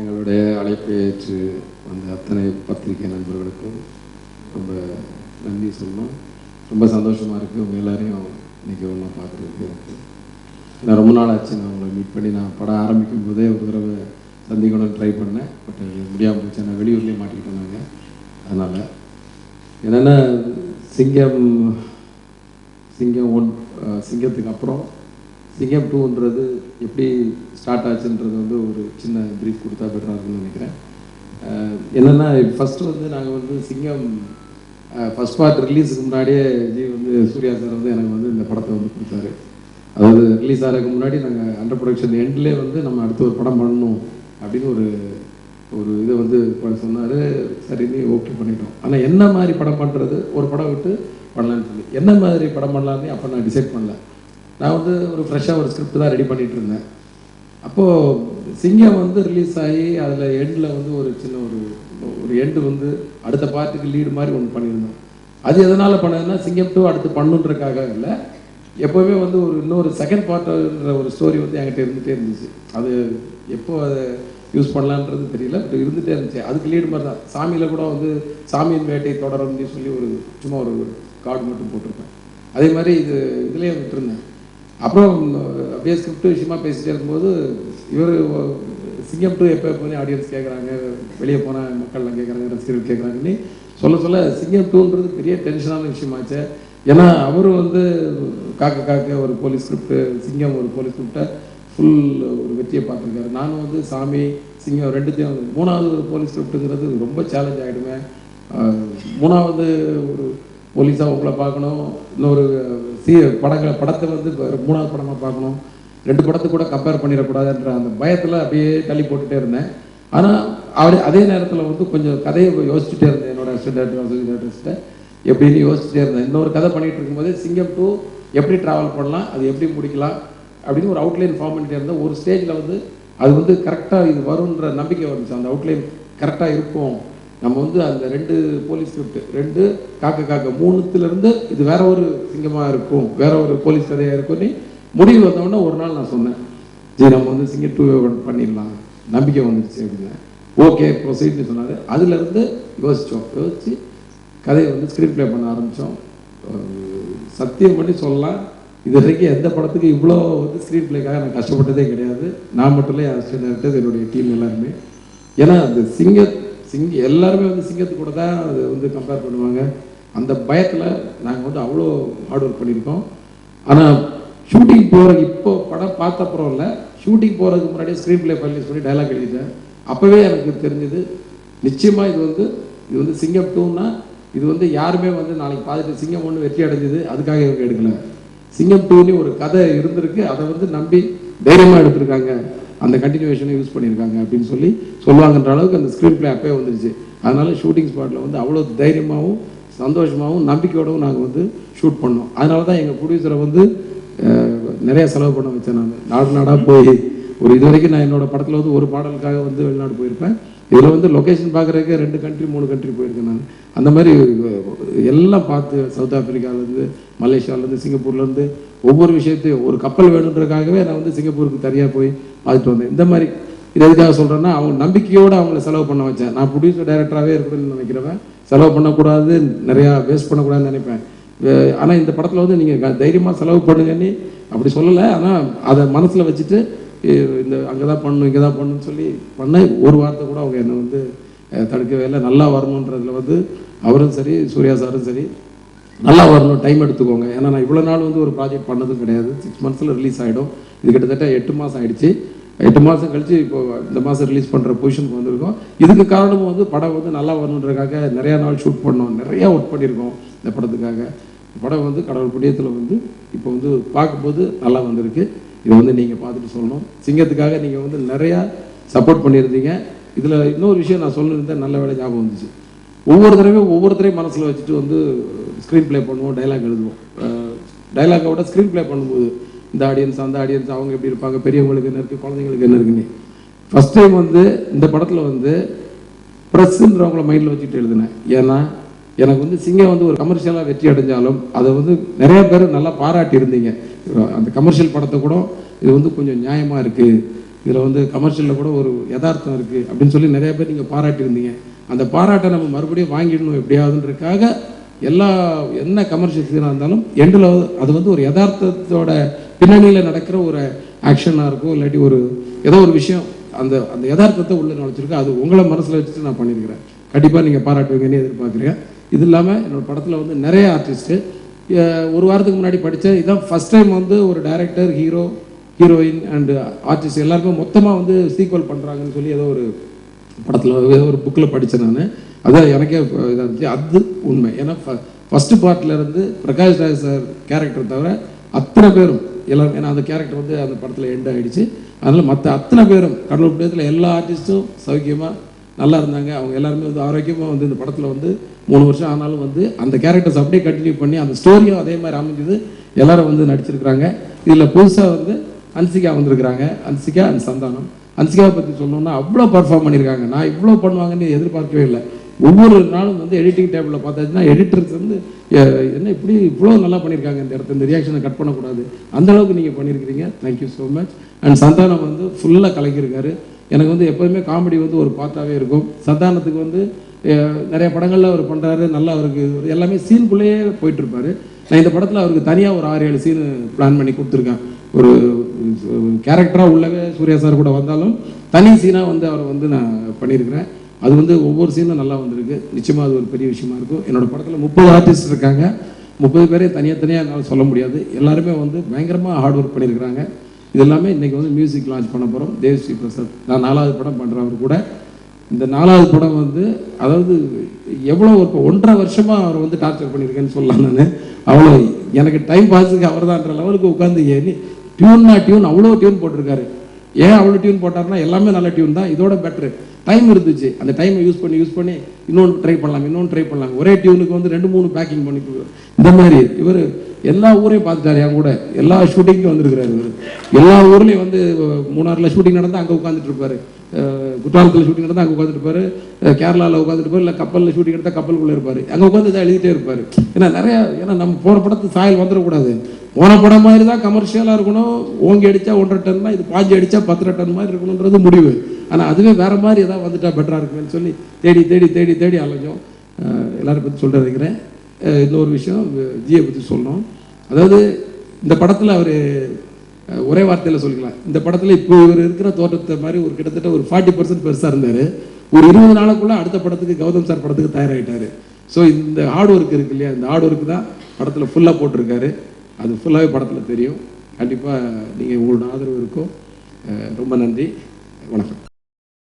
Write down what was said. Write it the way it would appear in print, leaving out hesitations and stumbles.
எங்களுடைய அழைப்பை ஏற்று வந்த அத்தனை பத்திரிகை நண்பர்களுக்கும் ரொம்ப நன்றி சொல்லணும். ரொம்ப சந்தோஷமாக இருக்குது உங்கள் எல்லோரையும் இன்றைக்கி ஒன்றா பார்க்குறதுக்கு. எனக்கு நான் ரொம்ப நாள் ஆச்சு நான் உங்களை மீட் பண்ணி நான் படம் ஆரம்பிக்கும் போதே ஒரு தடவை சந்திக்கணும்னு ட்ரை பண்ணேன். பட் முடியாமல் போச்சு. நான் வெளியூர்லேயே மாட்டிக்கிட்டேன். நாங்கள் அதனால் என்னென்னா சிங்கம் 1 சிங்கத்துக்கு அப்புறம் சிங்கம் 2ன்றது எப்படி ஸ்டார்ட் ஆச்சுன்றது வந்து ஒரு சின்ன ப்ரீஃப் கொடுத்தா பெட்டராக இருக்குன்னு நினைக்கிறேன். என்னென்னா ஃபஸ்ட்டு வந்து நாங்கள் வந்து சிங்கம் ஃபஸ்ட் பார்ட் ரிலீஸுக்கு முன்னாடியே சூர்யா சார் வந்து எனக்கு வந்து இந்த படத்தை வந்து கொடுத்தாரு. அதாவது ரிலீஸ் ஆகிறதுக்கு முன்னாடி நாங்கள் அண்டர் ப்ரொடக்ஷன் எண்ட்லேயே வந்து நம்ம அடுத்து ஒரு படம் பண்ணணும் அப்படின்னு ஒரு இதை வந்து சொன்னார். சரின்னு ஓகே பண்ணிட்டோம். ஆனால் என்ன மாதிரி படம் பண்ணுறது, ஒரு படம் விட்டு பண்ணலான்னு சொல்லி என்ன மாதிரி படம் பண்ணலான்னு அப்போ நான் டிசைட் பண்ணல. நான் வந்து ஒரு ஃப்ரெஷ்ஷாக ஒரு ஸ்கிரிப்ட் தான் ரெடி பண்ணிகிட்டு இருந்தேன். அப்போது சிங்கம் வந்து ரிலீஸ் ஆகி அதில் எண்டில் வந்து ஒரு சின்ன ஒரு எண்டு வந்து அடுத்த பார்ட்டுக்கு லீடு மாதிரி ஒன்று பண்ணியிருந்தோம். அது எதனால் பண்ணதுன்னா சிங்கம் 2 அடுத்து பண்ணுன்றதுக்காக இல்லை, எப்போவுமே வந்து இன்னொரு செகண்ட் பார்ட்டுன்ற ஒரு ஸ்டோரி வந்து என்கிட்ட இருந்துகிட்டே இருந்துச்சு. அது எப்போ அதை யூஸ் பண்ணலான்றது தெரியல, பட் இருந்துகிட்டே இருந்துச்சு. அதுக்கு லீடு மாதிரி தான் சாமியில் கூட வந்து சாமியின் வேட்டை தொடரும்னு சொல்லி சும்மா ஒரு கார்டு மட்டும் போட்டிருப்பேன். அதே மாதிரி இதுலேயே விட்டுருந்தேன். அப்புறம் அப்படியே ஸ்கிரிப்ட் விஷயமா பேசிகிட்டே இருக்கும்போது இவர் சிங்கம் 2 எப்போ எப்போனே ஆடியன்ஸ் கேட்குறாங்க, வெளியே போனால் மக்கள்லாம் கேட்குறாங்க, ரசிகர்கள் கேட்குறாங்கன்னு சொல்ல சிங்கம் 2ன்றது பெரிய டென்ஷனான விஷயமாச்சு. ஏன்னா அவர் வந்து காக்க ஒரு போலீஸ் ஸ்கிரிப்ட், சிங்கம் ஒரு போலீஸ் ஸ்கிரிப்டை ஃபுல் ஒரு வெற்றியை பார்த்துருக்காரு. நானும் வந்து சாமி சிங்கம் 2த்தையும் 3வது ஒரு போலீஸ் ஸ்கிரிப்டுங்கிறது ரொம்ப சேலஞ்ச் ஆகிடுமே. 3வது ஒரு போலீஸாக உங்களை பார்க்கணும், இன்னொரு படத்தை வந்து 3வது படமாக பார்க்கணும், 2 படத்தை கூட கம்பேர் பண்ணிடக்கூடாதுன்ற அந்த பயத்தில் அப்படியே தள்ளி போட்டுகிட்டே இருந்தேன். ஆனால் அதே நேரத்தில் வந்து கொஞ்சம் கதையை யோசிச்சுட்டே இருந்தேன். என்னோட அசிஸ்டன்ட் எப்படின்னு யோசிச்சுட்டே இருந்தேன். இன்னொரு கதை பண்ணிகிட்டு இருக்கும்போது சிங்கம் 2 எப்படி ட்ராவல் பண்ணலாம், அது எப்படி முடிக்கலாம் அப்படின்னு ஒரு அவுட்லைன் ஃபார்ம் பண்ணிகிட்டே இருந்தேன். ஒரு ஸ்டேஜில் வந்து அது வந்து கரெக்டாக இது வரும்ன்ற நம்பிக்கை வந்துச்சு. அந்த அவுட்லைன் கரெக்டாக இருக்கும், நம்ம வந்து அந்த 2 போலீஸ் ஸ்கிரிப்ட் 2 காக்க 3த்துலேருந்து இது வேற ஒரு சிங்கமாக இருக்கும், வேற ஒரு போலீஸ் கதையாக இருக்கும்னு முடிவு வந்தோடனே ஒரு நாள் நான் சொன்னேன், நம்ம வந்து சிங்கம் 2 பண்ணிடலாம், நம்பிக்கை வந்துடுச்சு அப்படின்னு. ஓகே ப்ரொசீட்னு சொன்னார். அதுலேருந்து யோசித்து கதையை வந்து ஸ்க்ரீன் ப்ளே பண்ண ஆரம்பித்தோம். சத்தியம் பண்ணி சொல்லலாம், இது வரைக்கும் எந்த படத்துக்கு இவ்வளோ வந்து ஸ்க்ரீன் ப்ளேக்காக நான் கஷ்டப்பட்டதே கிடையாது. நான் மட்டும் இல்லை, அசிஸ்டன்ட் என்னுடைய டீம் எல்லாருமே. ஏன்னா அந்த எல்லாருமே வந்து சிங்கத்து கூட தான் அது வந்து கம்பேர் பண்ணுவாங்க. அந்த பயத்தில் நாங்கள் வந்து அவ்வளோ ஹார்ட் ஒர்க் பண்ணியிருக்கோம். ஆனால் ஷூட்டிங் போகிறதுக்கு இப்போ படம் பார்த்த அப்புறம் இல்லை, ஷூட்டிங் போகிறதுக்கு முன்னாடியே ஸ்க்ரீன் ப்ளே பண்ணி சொல்லி டைலாக் எழுதிட்டேன். அப்போவே எனக்கு தெரிஞ்சது நிச்சயமாக இது வந்து சிங்கம் 2ன்னா இது வந்து யாருமே வந்து நாளைக்கு பார்த்துட்டு சிங்கம் 1 வெற்றி அடைஞ்சது அதுக்காக இவங்க எடுக்கலை, சிங்கம் 2ன்னு ஒரு கதை இருந்திருக்கு, அதை வந்து நம்பி தைரியமாக எடுத்திருக்காங்க, அந்த கண்டினியூவேஷனை யூஸ் பண்ணியிருக்காங்க அப்படின்னு சொல்லுவாங்கன்ற அளவுக்கு அந்த ஸ்க்ரீன் ப்ளே அப்போயே வந்துருச்சு. அதனால ஷூட்டிங் ஸ்பாட்டில் வந்து அவ்வளோ தைரியமாகவும் சந்தோஷமாகவும் நம்பிக்கையோடவும் நாங்கள் வந்து ஷூட் பண்ணோம். அதனால தான் எங்கள் ப்ரொடியூசரை வந்து நிறைய செலவு பண்ண வச்சேன். நான் நாடாக போய் இது வரைக்கும் நான் என்னோடய படத்தில் வந்து ஒரு பாடலுக்காக வந்து வெளிநாடு போயிருப்பேன். இதில் வந்து லொக்கேஷன் பார்க்குறதுக்கு 2 கண்ட்ரி 3 கண்ட்ரி போயிருக்கேன். நான் அந்த மாதிரி எல்லாம் பார்த்து சவுத் ஆஃப்ரிக்காவிலேருந்து மலேசியாவிலேருந்து சிங்கப்பூர்லேருந்து ஒவ்வொரு விஷயத்தையும் ஒரு கப்பல் வேணுன்றதுக்காகவே நான் வந்து சிங்கப்பூருக்கு தனியாக போய் பார்த்துட்டு வந்தேன். இந்த மாதிரி இது எதுக்காக சொல்கிறேன்னா அவங்க நம்பிக்கையோடு அவங்கள செலவு பண்ண வச்சேன். நான் ப்ரொடியூசர் டைரக்டராகவே இருக்கணும்னு நினைக்கிறவன், செலவு பண்ணக்கூடாது, நிறையா வேஸ்ட் பண்ணக்கூடாதுன்னு நினைப்பேன். ஆனால் இந்த படத்தில் வந்து நீங்கள் தைரியமாக செலவு பண்ணுங்கன்னு அப்படி சொல்லலை. ஆனால் அதை மனசில் வச்சுட்டு அங்கே தான் பண்ணணும் இங்கே தான் பண்ணணும்னு சொல்லி பண்ண ஒரு வார்த்தை கூட அவங்க என்னை வந்து தடுக்கவே இல்லை. நல்லா வரணுன்றதில் வந்து அவரும் சரி சூர்யா சாரும் சரி நல்லா வரணும், டைம் எடுத்துக்கோங்க. ஏன்னா நான் இவ்வளோ நாள் வந்து ஒரு ப்ராஜெக்ட் பண்ணதும் கிடையாது. 6 மந்த்ஸில் ரிலீஸ் ஆகிடும். இது கிட்டத்தட்ட 8 மாதம் ஆகிடுச்சு. 8 மாதம் கழித்து இப்போ இந்த மாதம் ரிலீஸ் பண்ணுற பொசிஷனுக்கு வந்திருக்கோம். இதுக்கு காரணமும் வந்து படம் வந்து நல்லா வரணுன்றதுக்காக நிறையா நாள் ஷூட் பண்ணோம், நிறையா ஒர்க் பண்ணியிருக்கோம் இந்த படத்துக்காக. படம் வந்து கடவுள் புண்ணியத்தில் வந்து இப்போ வந்து பார்க்கும்போது நல்லா வந்திருக்கு. இதை வந்து நீங்கள் பார்த்துட்டு சொல்லணும். சிங்கத்துக்காக நீங்கள் வந்து நிறையா சப்போர்ட் பண்ணியிருந்தீங்க. இதில் இன்னொரு விஷயம் நான் சொல்லியிருந்தேன், நல்ல வேலை ஞாபகம் வந்துச்சு. ஒவ்வொருத்தரையும் மனசில் வச்சுட்டு வந்து ஸ்க்ரீன் ப்ளே பண்ணுவோம், டைலாக் எழுதுவோம். டைலாக்கை விட ஸ்க்ரீன் ப்ளே பண்ணும்போது இந்த ஆடியன்ஸ் அந்த ஆடியன்ஸ் அவங்க எப்படி இருப்பாங்க, பெரியவங்களுக்கு என்ன இருக்குது, குழந்தைங்களுக்கு என்ன இருக்குன்னு ஃபஸ்ட் டைம் வந்து இந்த படத்தில் வந்து ப்ரெஸ்ஸுன்றவங்கள மைண்டில் வச்சுட்டு எழுதினேன். ஏன்னா எனக்கு வந்து சிங்கம் வந்து ஒரு கமர்ஷியலாக வெற்றி அடைஞ்சாலும் அதை வந்து நிறைய பேர் நல்லா பாராட்டி இருந்தீங்க. அந்த கமர்ஷியல் படத்தை கூட இது வந்து கொஞ்சம் நியாயமாக இருக்குது, இதில் வந்து கமர்ஷியலில் கூட ஒரு யதார்த்தம் இருக்குது அப்படின்னு சொல்லி நிறைய பேர் நீங்கள் பாராட்டியிருந்தீங்க. அந்த பாராட்டை நம்ம மறுபடியும் வாங்கிடணும் எப்படியாதுன்றதுக்காக என்ன கமர்ஷியல் சீனாக இருந்தாலும் எண்டில் அது வந்து ஒரு யதார்த்தத்தோட பின்னணியில் நடக்கிற ஒரு ஆக்ஷனாக இருக்கும், இல்லாட்டி ஏதோ ஒரு விஷயம் அந்த அந்த யதார்த்தத்தை உள்ளே நுழைச்சிருக்கு. அது உங்களை மனசில் வச்சுட்டு நான் பண்ணியிருக்கிறேன். கண்டிப்பாக நீங்கள் பாராட்டுவீங்கன்னு எதிர்பார்க்குறேன். இது இல்லாமல் என்னோடய படத்தில் வந்து நிறைய ஆர்டிஸ்ட்டு ஒரு வாரத்துக்கு முன்னாடி படித்தேன். இதுதான் ஃபஸ்ட் டைம் வந்து ஒரு டைரக்டர், ஹீரோயின் அண்டு ஆர்டிஸ்ட் எல்லாருமே மொத்தமாக வந்து சீக்வல் பண்ணுறாங்கன்னு சொல்லி ஏதோ ஒரு படத்தில் ஏதோ ஒரு புக்கில் படித்தேன் நான். அதான் எனக்கே இதாக இருந்துச்சு. அது உண்மை. ஏன்னா ஃபஸ்ட்டு பார்ட்லேருந்து பிரகாஷ் ராஜ் சார் கேரக்டர் தவிர அத்தனை பேரும் எல்லாரும், ஏன்னா அந்த கேரக்டர் வந்து அந்த படத்தில் எண்ட் ஆகிடுச்சு. அதனால் மற்ற அத்தனை பேரும் கடலூர் பிள்ளையத்தில் எல்லா ஆர்டிஸ்ட்டும் சௌக்கியமாக நல்லா இருந்தாங்க. அவங்க எல்லாருமே வந்து ஆரோக்கியமாக வந்து இந்த படத்தில் வந்து 3 வருஷம் ஆனாலும் வந்து அந்த கேரக்டர்ஸ் அப்படியே கண்டினியூ பண்ணி அந்த ஸ்டோரியும் அதே மாதிரி அமைஞ்சது. எல்லாரும் வந்து நடிச்சிருக்கிறாங்க. இதில் புதுசாக வந்து அன்சிகா வந்திருக்கிறாங்க. அன்சிகா அண்ட் சந்தானம். அன்சிகாவை பற்றி சொல்லணும்னா அவ்வளோ பர்ஃபார்ம் பண்ணியிருக்காங்க. நான் இவ்வளோ பண்ணுவாங்கன்னு எதிர்பார்க்கவே இல்லை. ஒவ்வொரு நாளும் வந்து எடிட்டிங் டேபிளில் பார்த்தாச்சுன்னா எடிட்டர்ஸ் வந்து என்ன இப்படி இவ்வளோ நல்லா பண்ணியிருக்காங்க, இந்த இடத்துல இந்த ரியாக்ஷனை கட் பண்ணக்கூடாது, அந்தளவுக்கு நீங்கள் பண்ணியிருக்கிறீங்க. Thank you so much. And Santhanam வந்து ஃபுல்லாக கலக்கியிருக்காரு. எனக்கு வந்து எப்போதுமே காமெடி வந்து ஒரு பார்ட்டாகவே இருக்கும். சந்தானத்துக்கு வந்து நிறைய படங்களில் அவர் பண்ணுறாரு, நல்லா அவருக்கு எல்லாமே சீனுக்குள்ளேயே போயிட்டுருப்பார். நான் இந்த படத்தில் அவருக்கு தனியாக ஒரு 6-7 சீனு பிளான் பண்ணி கொடுத்துருக்கேன். ஒரு கேரக்டராக உள்ளவே சூர்யா சார் கூட வந்தாலும் தனி சீனாக வந்து அவரை வந்து நான் பண்ணியிருக்கிறேன். அது வந்து ஒவ்வொரு சீனும் நல்லா வந்திருக்கு. நிச்சயமாக அது ஒரு பெரிய விஷயமா இருக்கும். என்னோடய படத்தில் 30 ஆர்டிஸ்ட் இருக்காங்க. 30 பேரே தனியாக என்னால் சொல்ல முடியாது. எல்லாருமே வந்து பயங்கரமாக ஹார்ட் ஒர்க் பண்ணியிருக்கிறாங்க. இது எல்லாமே இன்றைக்கி வந்து மியூசிக் லான்ச் பண்ண போகிறோம். தேவ்ஸ்ரீ பிரசாத், நான் 4வது படம் பண்ணுறேன் அவர் கூட. இந்த 4வது படம் வந்து அதாவது எவ்வளோ இப்போ 1.5 வருஷமாக அவர் வந்து டார்ச்சர் பண்ணியிருக்கேன்னு சொல்லலாம். நான் அவ்வளோ எனக்கு டைம் பாஸுக்கு அவர் தான்ன்ற லெவலுக்கு உட்காந்து டியூன் அவ்வளோ டியூன் போட்டிருக்காரு. ஏன் அவ்வளோ டியூன் போட்டார்னா எல்லாமே நல்ல டியூன் தான். இதோட பெட்ரு டைம் இருந்துச்சு. அந்த டைமை யூஸ் பண்ணி இன்னொன்று ட்ரை பண்ணலாம். ஒரே டியூனுக்கு வந்து 2-3 பேக்கிங் பண்ணி இந்த மாதிரி இவர் எல்லா ஊரையும் பார்த்துட்டாரு. என் கூட எல்லா ஷூட்டிங்க்கும் வந்திருக்கிறாரு. இவர் எல்லா ஊர்லேயும் வந்து மூணாறில் ஷூட்டிங் நடந்தால் அங்கே உட்காந்துட்டு இருப்பார், குற்றாலத்தில் ஷூட்டிங் நடந்தால் அங்கே உட்காந்துட்டு இருப்பார், கேரளாவில் உட்காந்துட்டு இருப்பார், இல்லை கப்பலில் ஷூட்டிங் எடுத்தால் கப்பலுக்குள்ளே இருப்பார். அங்கே உட்காந்து தான் எழுதிட்டே இருப்பார். ஏன்னா நம்ம போகிற படத்து சாயல் வந்துடக்கூடாது. போன படம் மாதிரி தான் கமர்ஷியலாக இருக்கணும். ஓங்கி அடித்தா 1.5 டன் தான், இது 5 அடித்தா 10 டன் மாதிரி இருக்கணுன்றது முடிவு. ஆனால் அதுவே வேறு மாதிரி எதாவது வந்துட்டா பெட்டராக இருக்குன்னு சொல்லி தேடி அலைஞ்சோம். எல்லாரும் பற்றி சொல்லிட்டு இருக்கிறேன். இன்னொரு விஷயம் ஜியை பற்றி சொல்லணும். அதாவது இந்த படத்தில் அவர் ஒரே வார்த்தையில் சொல்லிக்கலாம். இந்த படத்தில் இப்போ இவர் இருக்கிற தோற்றத்தை மாதிரி ஒரு கிட்டத்தட்ட ஒரு 40% பெருசாக இருந்தார். ஒரு 20 நாளுக்குள்ளே அடுத்த படத்துக்கு கௌதம் சார் படத்துக்கு தயாராகிட்டார். ஸோ இந்த ஹார்ட் ஒர்க் இருக்கு இல்லையா, இந்த ஹார்ட் ஒர்க்கு தான் படத்தில் ஃபுல்லாக போட்டிருக்காரு. அது ஃபுல்லாகவே படத்தில் தெரியும். கண்டிப்பாக நீங்கள் உங்களோட ஆதரவு இருக்கும். ரொம்ப நன்றி. வணக்கம்.